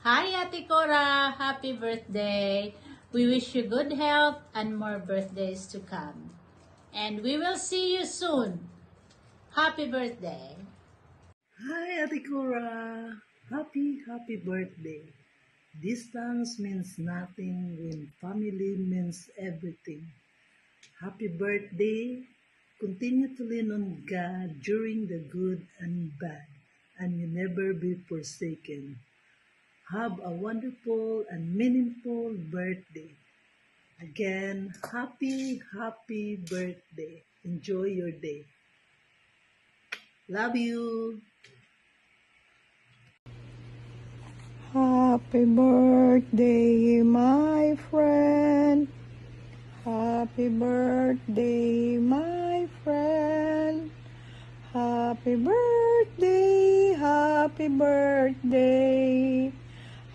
Hi, Ate Cora! Happy birthday! We wish you good health and more birthdays to come. And we will see you soon. Happy birthday! Hi, Ate Cora! Happy birthday! Distance means nothing when family means everything. Happy birthday! Continue to lean on God during the good and bad, and you never be forsaken. Have a wonderful and meaningful birthday. Again, happy birthday. Enjoy your day. Love you. Happy birthday, my friend. Happy birthday, my friend. Happy birthday, happy birthday.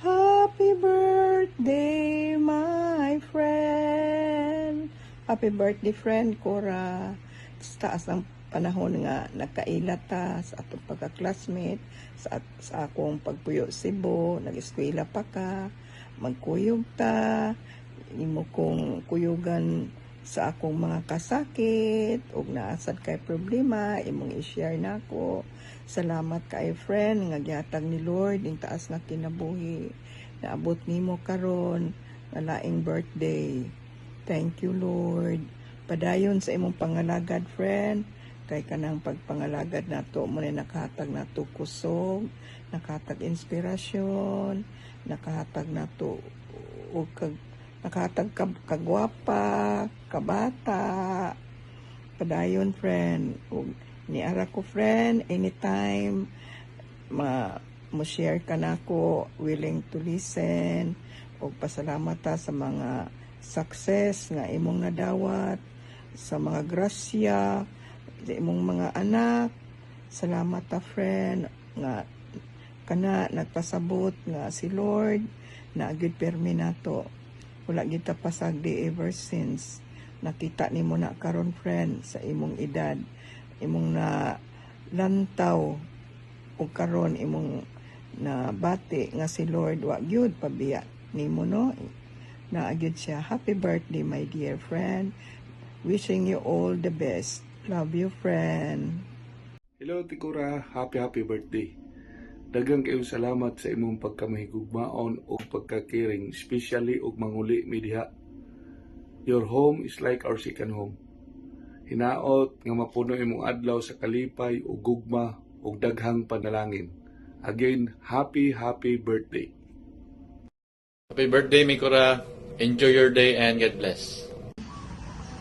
Happy birthday, my friend. Happy birthday, friend Cora. Sa taas ng panahon nga nagkaila ta sa atong pagka-classmate, sa akong pagpuyo Cebu, nag-eskwela pa ka, magkuyog ta, imo kong kuyugan sa akong mga kasakit, ug naasad kay problema, imong i-share nako. Salamat kay friend nga gihatag ni Lord ning taas nga kinabuhi. Naabot nimo karon nga laing birthday. Thank you, Lord. Padayon sa imong pangalagad, friend. Kay kanang pagpangalagad nato mo na nakahatag nato kusog, nakahatag inspirasyon, nakahatag nato o nakahatag kagwapa, kabata. Padayon, friend. O niara ko, friend, anytime mo share ka nako, willing to listen. O pasalamat ta sa mga success nga imong nadawat, sa mga grasya sa imong mga anak. Salamat ta, friend, nga kana nagpasabot nga si Lord na agud permi nato. Wala kita pasagdi ever since nakita nimo na karon, friend, sa imong edad, imong na lantaw o karon imong na bati nga si Lord wa gyud pabiya nimo, no, na agud siya. Happy birthday, my dear friend. Wishing you all the best. Love you, friend. Hello, Tikura. Happy birthday. Daghang kayong salamat sa imong pagkamahigugmaon o pagkakiring, especially og manguli mi diha. Your home is like our second home. Hinaot nga mapuno imong adlaw sa kalipay o gugma o daghang panalangin. Again, happy birthday. Happy birthday, Mikura. Enjoy your day and God bless.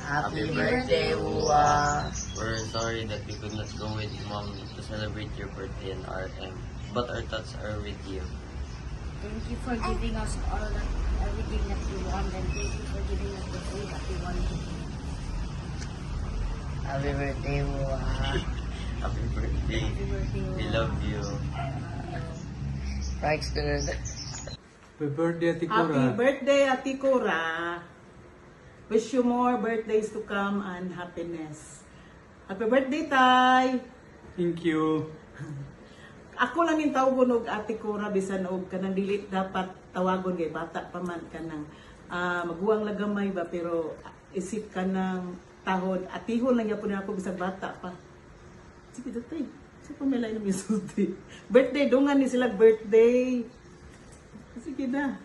Happy birthday, Uwa! We're sorry that we could not go with Mom to celebrate your birthday in RM, but our thoughts are with you. Thank you for giving us all that, everything that we want, and thank you for giving us the food that we wanted. Happy birthday, Uwa! Happy birthday! Happy birthday, We love you. Thanks to Happy birthday, Ate Cora. Happy birthday, Ate Cora. Wish you more birthdays to come and happiness. Happy birthday, Tay! Thank you. Ako lang yung tawgon og Ate Cora, bisan og kanang dili dapat tawagon kay bata pa man kanang maguwang lagamay ba, pero isip ka ng tahod. Atihon lang yapon ako bisag bata pa. Sige, Tay. Sa pamilay na misulti. Birthday, dungan ni sila birthday. Sige na.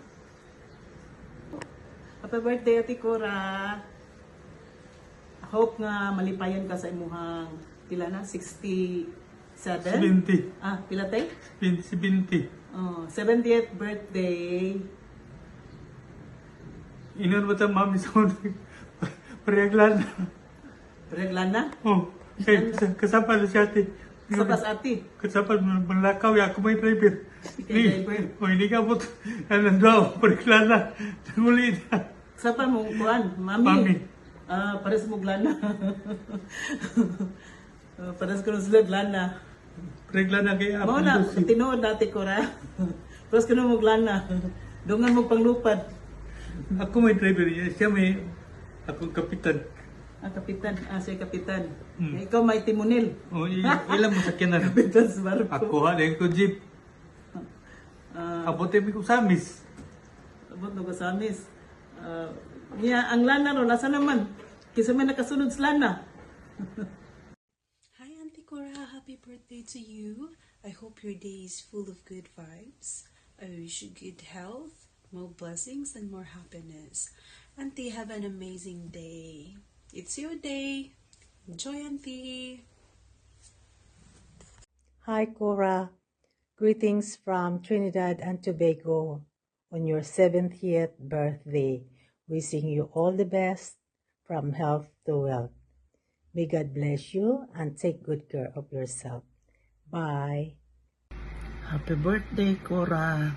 Happy birthday, Ate Cora. I hope nga malipayan ka sa imuhang pila na 67? 70. Pila tay? 70. Oh, 70th birthday. Inon ba ito, mami, sa parehaglan? Reglan na? Oh, kay kasapal si ate. Sa pas ati. Kasapal, manlakaw, ako may driver. Ikay driver. O, hindi ka po, nandaw, parehaglan na. Nanguli na. Sa pa mo kuan, mami. Mami. Pares mo glana. Pares ko sila glana. Parehaglan na kay Mao na tinuod dati ko ra. Pares ko mo glana. Dungan mo panglupad. Ako may driver, siya may, akong kapitan. Kapitan. Siya kapitan. Hmm. Ikaw may timonel. O, ilang masakyan na. Kapitan sa barko. Ako, halin ko jeep. Abotin mo ko sa miss. Abot no kasamis. Niya ang lana ro nasa naman. Kisa may nakasunod sa lana. Hi, Auntie Cora. Happy birthday to you. I hope your day is full of good vibes. I wish you good health, more blessings, and more happiness. Auntie, have an amazing day. It's your day. Enjoy, Auntie. Hi, Cora. Greetings from Trinidad and Tobago on your 70th birthday. Wishing you all the best from health to wealth. May God bless you and take good care of yourself. Bye. Happy birthday, Cora.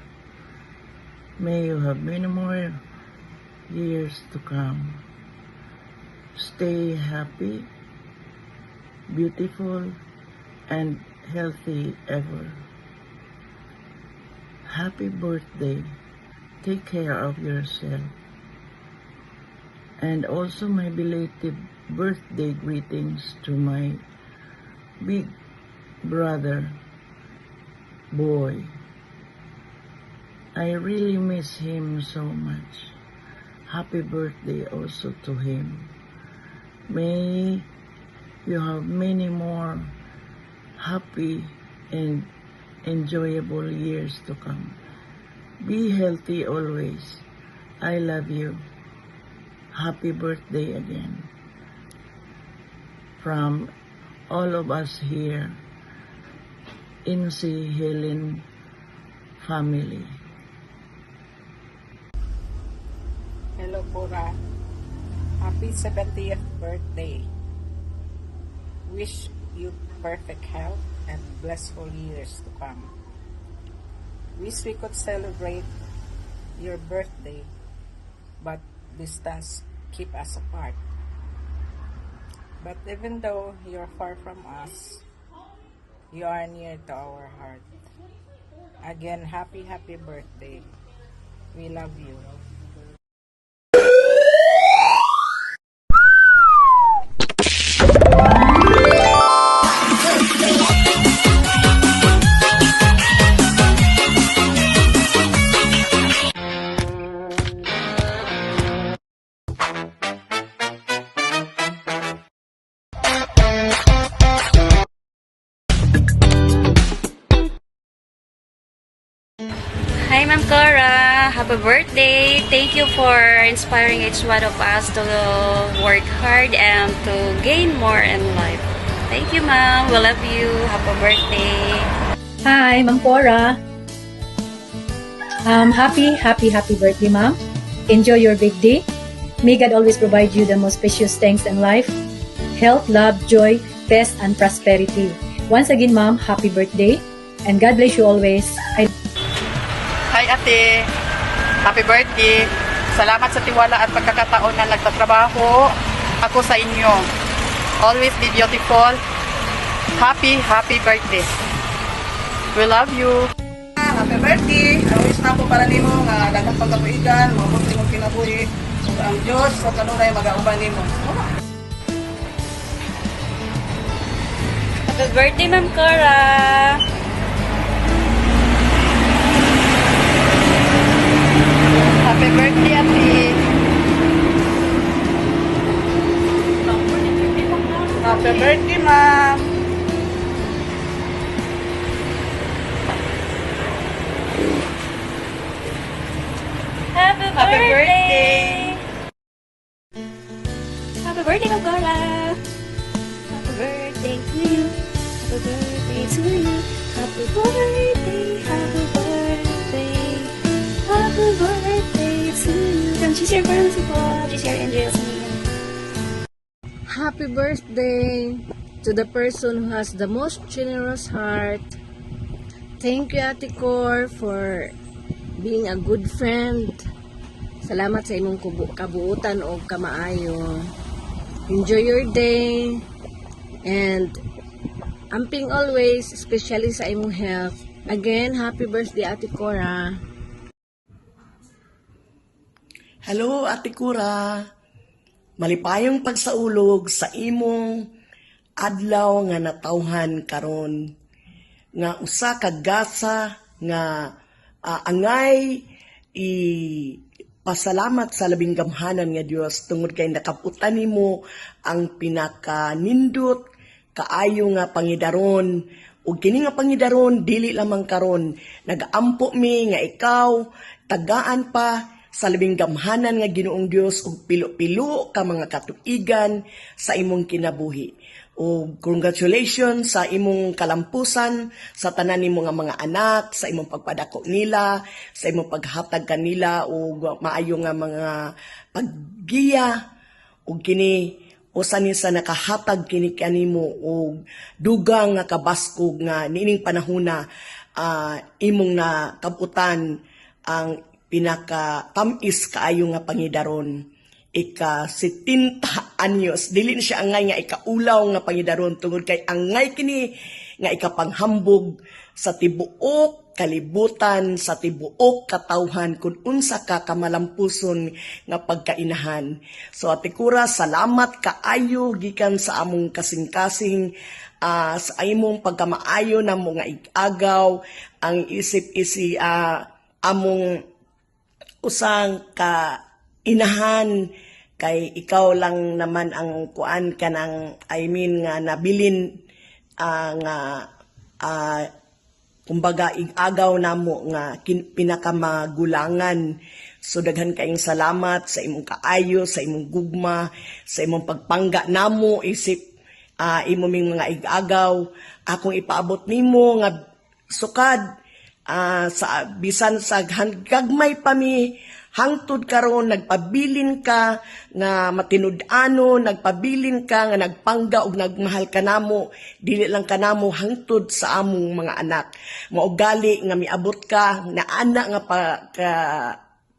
May you have many more years to come. Stay happy, beautiful, and healthy ever. Happy birthday. Take care of yourself. And also my belated birthday greetings to my big brother, boy. I really miss him so much. Happy birthday also to him. May you have many more happy and enjoyable years to come. Be healthy always. I love you. Happy birthday again. From all of us here in si Helen family. Hello, Cora. Happy 70th birthday. Wish you perfect health and blissful years to come. Wish we could celebrate your birthday, but distance keep us apart. But even though you're far from us, you are near to our heart. Again, happy birthday. We love you. Hi, Ma'am Cora. Happy birthday. Thank you for inspiring each one of us to work hard and to gain more in life. Thank you, Ma'am. We love you. Happy birthday. Hi, Ma'am Cora. Happy birthday, Ma'am. Enjoy your big day. May God always provide you the most precious things in life. Health, love, joy, peace, and prosperity. Once again, Ma'am, happy birthday. And God bless you always. Hi, Ate. Happy birthday. Salamat sa tiwala at pagkakataon na nagtatrabaho ako sa inyo. Always be beautiful. Happy birthday. We love you. Happy birthday. I wish na po para nimo nga daghang pagkabuhigan, maabot nimong kinabuhi. Ug ang Dios sa kanunay mag-auban nimo. Happy birthday, Ma'am Cora. Happy birthday, Ate. Happy birthday, Ma'am. Happy birthday. Happy birthday, Ma'am Cora. Happy birthday to you. Happy birthday to you. Happy birthday. Happy birthday. Happy birthday to you. Don't you share for people. Just share and enjoy me. Happy birthday to the person who has the most generous heart. Thank you, Ate Cor, for being a good friend. Salamat sa imong kabuutan o kamaayo. Enjoy your day. And amping always, especially sa imong health. Again, happy birthday, Ate Cora. Hello, Ate Cora. Malipayong pagsaulog sa imong adlaw nga natawhan karon nga usa ka gasa nga angay pasalamat sa labing gamhanan nga Dios tungod kay nakaputan nimo ang pinakanindot kaayo nga pangidaron ug kini nga pangidaron dili lamang karon nagaampo mi nga ikaw tagaan pa sa labing gamhanan nga Ginoong Dios ug pilo-pilo ka mga katuigan sa imong kinabuhi. O congratulations sa imong kalampusan, sa tanan nimo nga mga anak, sa imong pagpadako nila, sa imong paghatag kanila og maayo nga mga paggiya ug kini usa ni sa nakahatag kini kanimo og dugang nga kabaskog nga niining panahona imong nakabutan ang pinaka-tamis kaayo nga pangidaron. Ika-70 anyos. Dili na siya angay nga ikaulaw nga pangidaron tungod kay angay kini nga ikapanghambog sa tibuok kalibutan, sa tibuok katawhan kung unsa ka kamalampuson nga pagkainahan. So Ate Cora, salamat kaayo gikan sa among kasing-kasing sa imong pagkamaayo na mga igagaw ang isip-isi among usang ka inahan kay ikaw lang naman ang kuan kanang nga nabilin nga kumbaga igagaw namo nga pinakamagulangan. So daghan kaayong salamat sa imong kaayo, sa imong gugma, sa imong pagpangga namo isip imong mga igagaw. Akong ipaabot nimo nga sukad sa bisan sa gagmay pa mi hangtod karon nagpabilin ka nga matinud-ano, nagpabilin ka nga nagpangga og nagmahal kanamo, dili lang kanamo hangtod sa among mga anak. Mao gali nga miabot ka na ana nga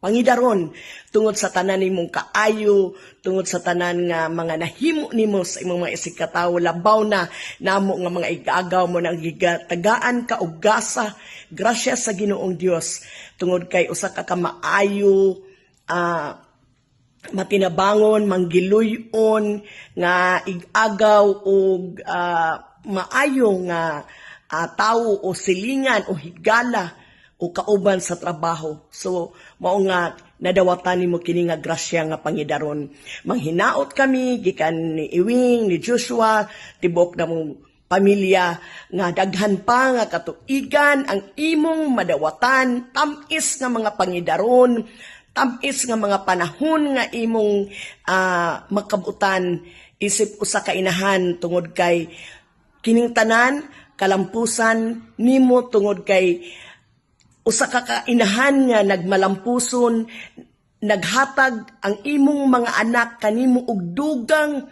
pangidaron tungod sa tanan nimong kaayo, tungod sa tanan nga mga nahimo nimo sa imong mga isig katawo, labaw na namo nga mga igagaw mo nang gigatagaan ka og gasa, grasya sa Ginoong Dios tungod kay usa ka maayo matinabangon, manggiluyon nga igagaw og maayo nga tawo o silingan o higala o kauban sa trabaho. So, mao nga nadawatan nimo kini nga grasya nga pangidaron. Manghinaot kami gikan ni Iwing, ni Joshua, tibok na mong pamilya nga daghan pa nga katuigan ang imong madawatan, tamis nga mga pangidaron, tamis nga mga panahon nga imong makabutan isip usa ka inahan tungod kay kining tanan kalampusan nimo tungod kay usa ka kainahan nga nagmalampuson, naghatag ang imong mga anak kanimo og dugang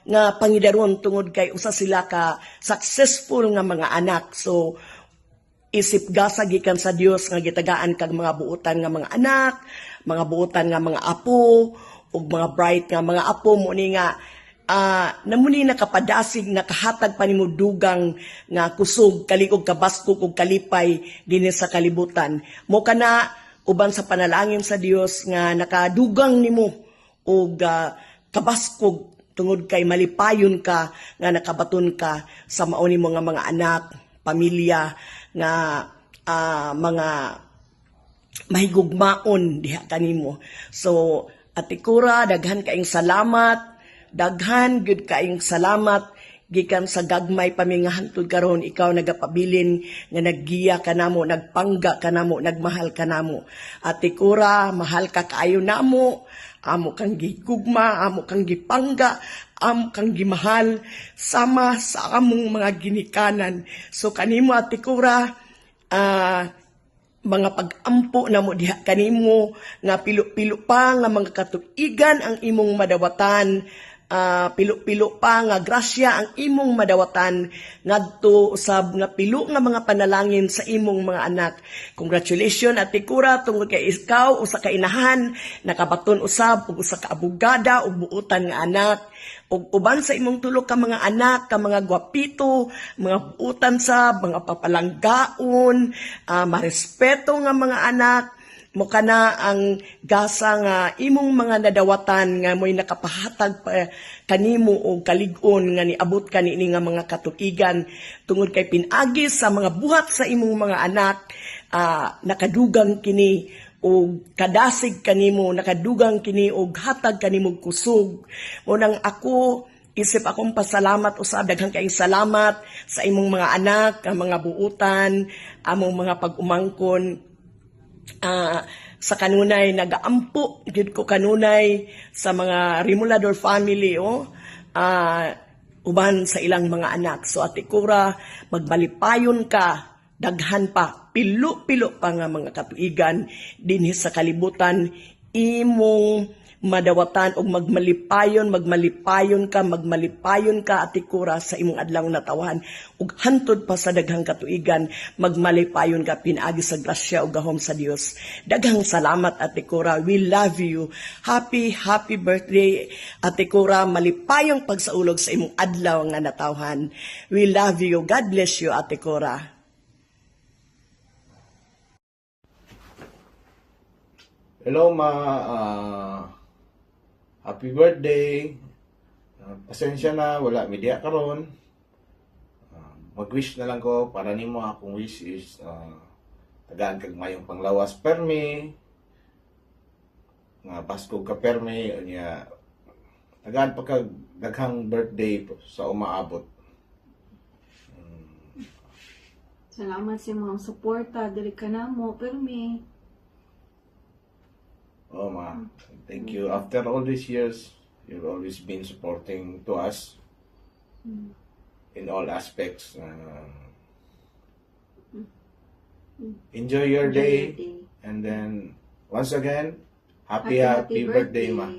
nga pangidaron tungod kay usa sila ka successful nga mga anak. So isip gasa gikan sa Dios nga gitagaan kag mga buotan nga mga anak, mga buotan nga mga apo ug mga bright nga mga apo mo ni nga namuni nakapadasig nakahatag pa nimo dugang nga kusog kaligog kabaskog ug kalipay dinhi sa kalibutan mo kana uban sa panalangin sa Dios nga nakadugang nimo og kabaskog tungod kay malipayon ka nga nakabaton ka sa mao nimo nga mga anak, pamilya nga mga mahigugmaon diha kanimo. So Ate Cora, daghan kaayong salamat. Daghan gud kaayong salamat gikan sa gagmay pamingahantod karon ikaw nagapabilin nga naggiya kanamo, nagpangga kanamo, nagmahal kanamo. Ate Cora, mahal ka kaayo namo, amo kang gigugma, amo kang gipangga, amo kang gimahal sama sa among mga ginikanan. So kanimo Ate Cora, mga pag-ampo na mo diha kanimo nga pilo-pilo pa nga mga katuigan ang imong madawatan, pilo-pilo pa nga grasya ang imong madawatan ngadto usab nga pilo nga mga panalangin sa imong mga anak. Congratulations Ate Cora tungod kay ikaw usa ka inahan nakabaton usab ug usa ka abogada ug buotan nga anak. Ug uban sa imong tulo ka mga anak, ka mga gwapito, mga buotan sa mga papalanggaon, marespeto nga mga anak, mo kana ang gasa nga imong mga nadawatan nga mo'y nakapahatag pa kanimo og kalig-on nga niabot kanini nga mga katuigan tungod kay pinagi sa mga buhat sa imong mga anak, nakadugang kini og kadasig kanimo, nakadugang kini og hatag kanimo kusog. Munang ako isip akong pasalamat usab, daghang kayong salamat sa imong mga anak, ang mga buutan, among mga pag-umangkon. Sa kanunay nagaampo gid ko kanunay sa mga Remulador family uban sa ilang mga anak. So Ate Cora, magbalipayon ka, daghan pa, pilo-pilo pa nga mga katuigan dinhi sa kalibutan imong madawatan og magmalipayon ka Ate Cora sa imong adlaw natawan ug hantod pa sa daghang katuigan magmalipayon ka pinaagi sa grasya ug gahom sa Dios. Daghang salamat Ate Cora, we love you. Happy birthday Ate Cora, malipayong pagsaulog sa imong adlaw nga natawhan. We love you. God bless you Ate Cora. Hello ma, happy birthday. Pasensya na, wala media karon. Mag-wish na lang ko para nimo. Akong wish is tagaan kag mayong panglawas permi. Nga Pasko ka permi, unya tagaan pa kag daghang birthday sa umaabot. Salamat sa mga suporta diri kanamo permi. Oh ma, thank you. After all these years, you've always been supporting to us in all aspects. Enjoy your day. And then, once again, happy birthday, ma.